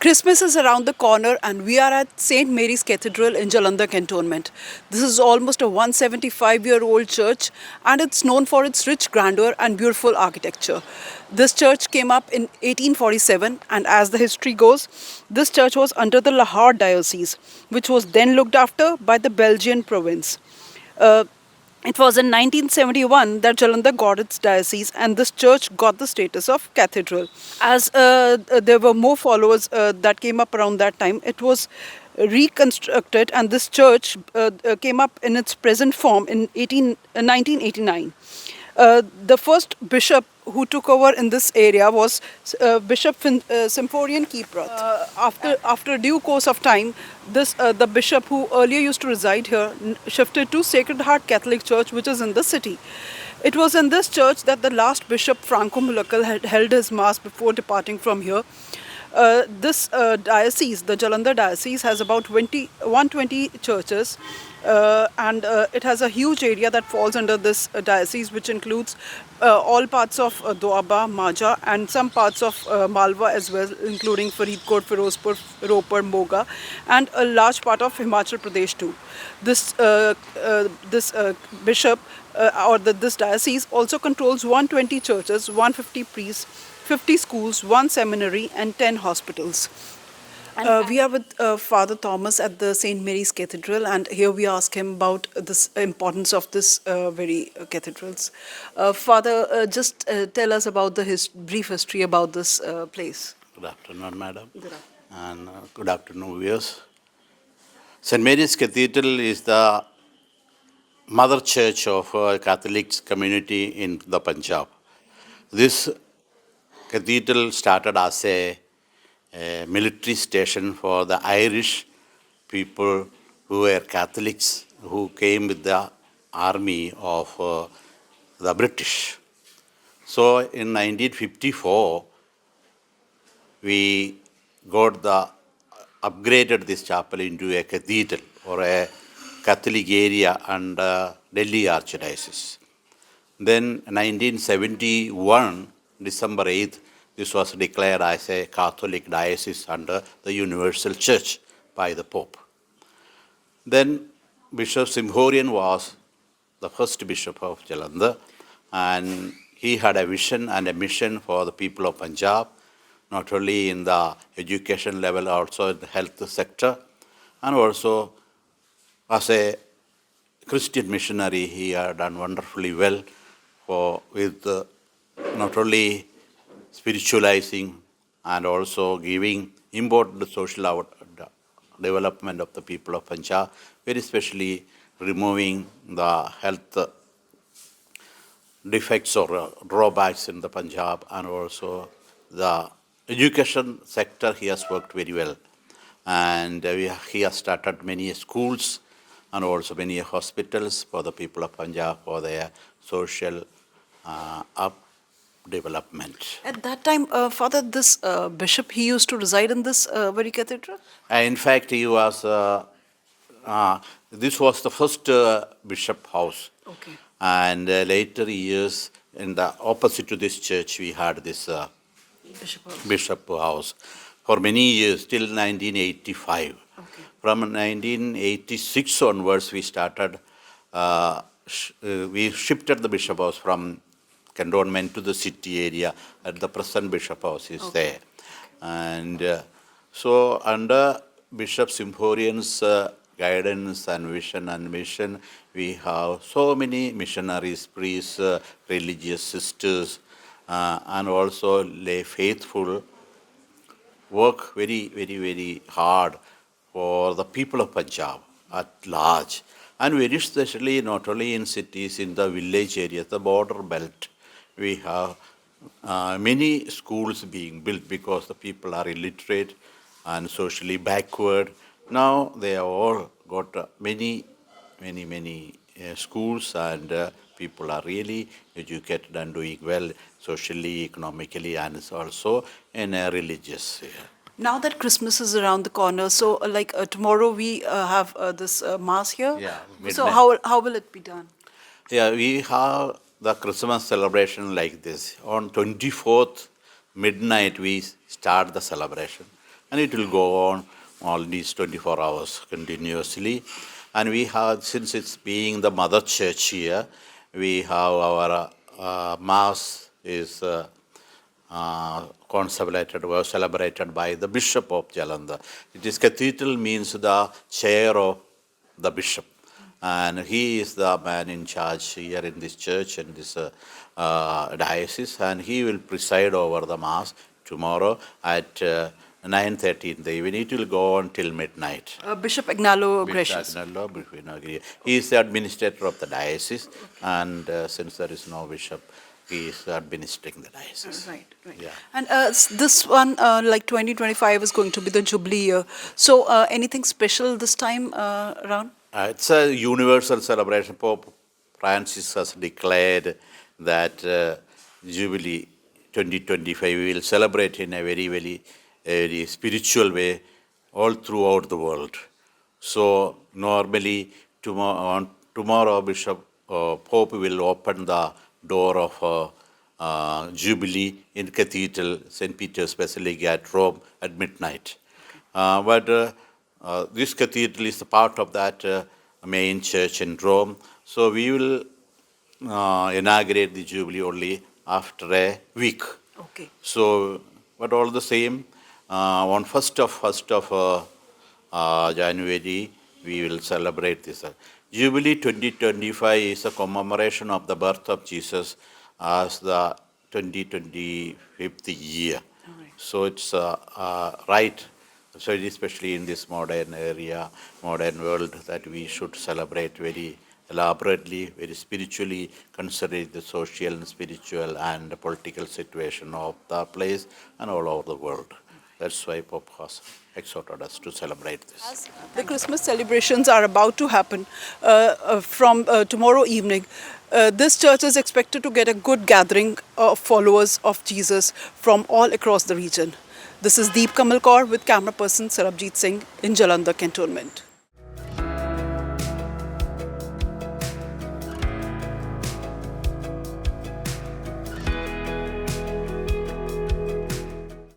Christmas is around the corner and we are at St. Mary's Cathedral in Jalandhar Cantonment. This is almost a 175-year-old church and it's known for its rich grandeur and beautiful architecture. This church came up in 1847 and as the history goes, this church was under the Lahore Diocese, which was then looked after by the Belgian province. Uh, it was in 1971 that Jalandhar got its diocese and this church got the status of cathedral. As there were more followers that came up around that time, it was reconstructed and this church came up in its present form in 1989. The first bishop who took over in this area was Bishop Symphorian Keeprath. After due course of time, the bishop who earlier used to reside here shifted to Sacred Heart Catholic Church, which is in the city. It was in this church that the last bishop, Franco Mulakal, had held his mass before departing from here. This diocese, the Jalandhar Diocese, has about 120 churches and it has a huge area that falls under this diocese, which includes all parts of Doaba, Maja and some parts of Malwa as well, including Faridkot, Firozpur, Ropar, Moga and a large part of Himachal Pradesh too. This bishop this diocese also controls 120 churches, 150 priests, 50 schools, 1 seminary and 10 hospitals. We are with Father Thomas at the St. Mary's Cathedral and here we ask him about the importance of this very cathedrals. Father, just tell us about the brief history about this place. Good afternoon, madam. Good afternoon. And good afternoon, viewers. St. Mary's Cathedral is the mother church of Catholic community in the Punjab. This cathedral started as a military station for the Irish people who were Catholics who came with the army of the British. So in 1954, we upgraded this chapel into a cathedral or a Catholic area under Delhi Archdiocese. Then 1971, December 8th, this was declared as a Catholic diocese under the Universal Church by the Pope. Then Bishop Symphorian was the first bishop of Jalandhar, and he had a vision and a mission for the people of Punjab, not only in the education level, also in the health sector, and also as a Christian missionary, he had done wonderfully well with not only spiritualizing and also giving important social development of the people of Punjab, very especially removing the health defects or drawbacks in the Punjab, and also the education sector he has worked very well. And he has started many schools and also many hospitals for the people of Punjab for their social development. At that time, Father, this bishop, he used to reside in this very cathedral? In fact, he was, this was the first bishop house. Okay. And later years, in the opposite to this church, we had this bishop house for many years, till 1985. Okay. From 1986 onwards, we started, we shifted the bishop house from Cantonment to the city area, and the present bishop house is there. And so under Bishop Symphorian's guidance and vision and mission, we have so many missionaries, priests, religious sisters, and also lay faithful work very, very, very hard for the people of Punjab at large. And very especially not only in cities, in the village areas, the border belt, we have many schools being built because the people are illiterate and socially backward. Now they have all got many schools, and people are really educated and doing well socially, economically, and also in a religious sphere. Now that Christmas is around the corner, so tomorrow we have this mass here. Yeah. So how will it be done? Yeah, we have the Christmas celebration like this. On 24th midnight, we start the celebration. and it will go on all these 24 hours continuously. And we have, since it's being the mother church here, we have our Mass is consecrated or celebrated by the Bishop of Jalandhar. It is Cathedral means the chair of the Bishop. And he is the man in charge here in this church and this diocese, and he will preside over the Mass tomorrow at 9:30 in the evening. It will go on till midnight. Bishop Ignalo Gracious. He is the administrator of the diocese, and since there is no bishop, he is administering the diocese. Right, right. Yeah. And this one, like 2025, is going to be the Jubilee year. So anything special this time around? It's a universal celebration. Pope Francis has declared that Jubilee 2025 we will celebrate in a very, very, very spiritual way all throughout the world. So normally tomorrow Bishop Pope will open the door of Jubilee in Cathedral, St. Peter's Basilica at Rome at midnight. But this cathedral is a part of that main church in Rome. So we will inaugurate the Jubilee only after a week. Okay. So, but all the same, on first of January, we will celebrate this. Jubilee 2025 is a commemoration of the birth of Jesus as the 2025th year. Right. So it's right, so especially in this modern world, that we should celebrate very elaborately, very spiritually, considering the social and spiritual and political situation of the place and all over the world. That's why Pope has exhorted us to celebrate this. The Christmas celebrations are about to happen from tomorrow evening. This church is expected to get a good gathering of followers of Jesus from all across the region. This is Deep Kamal Kaur with camera person Sarabjit Singh in Jalandhar Cantonment.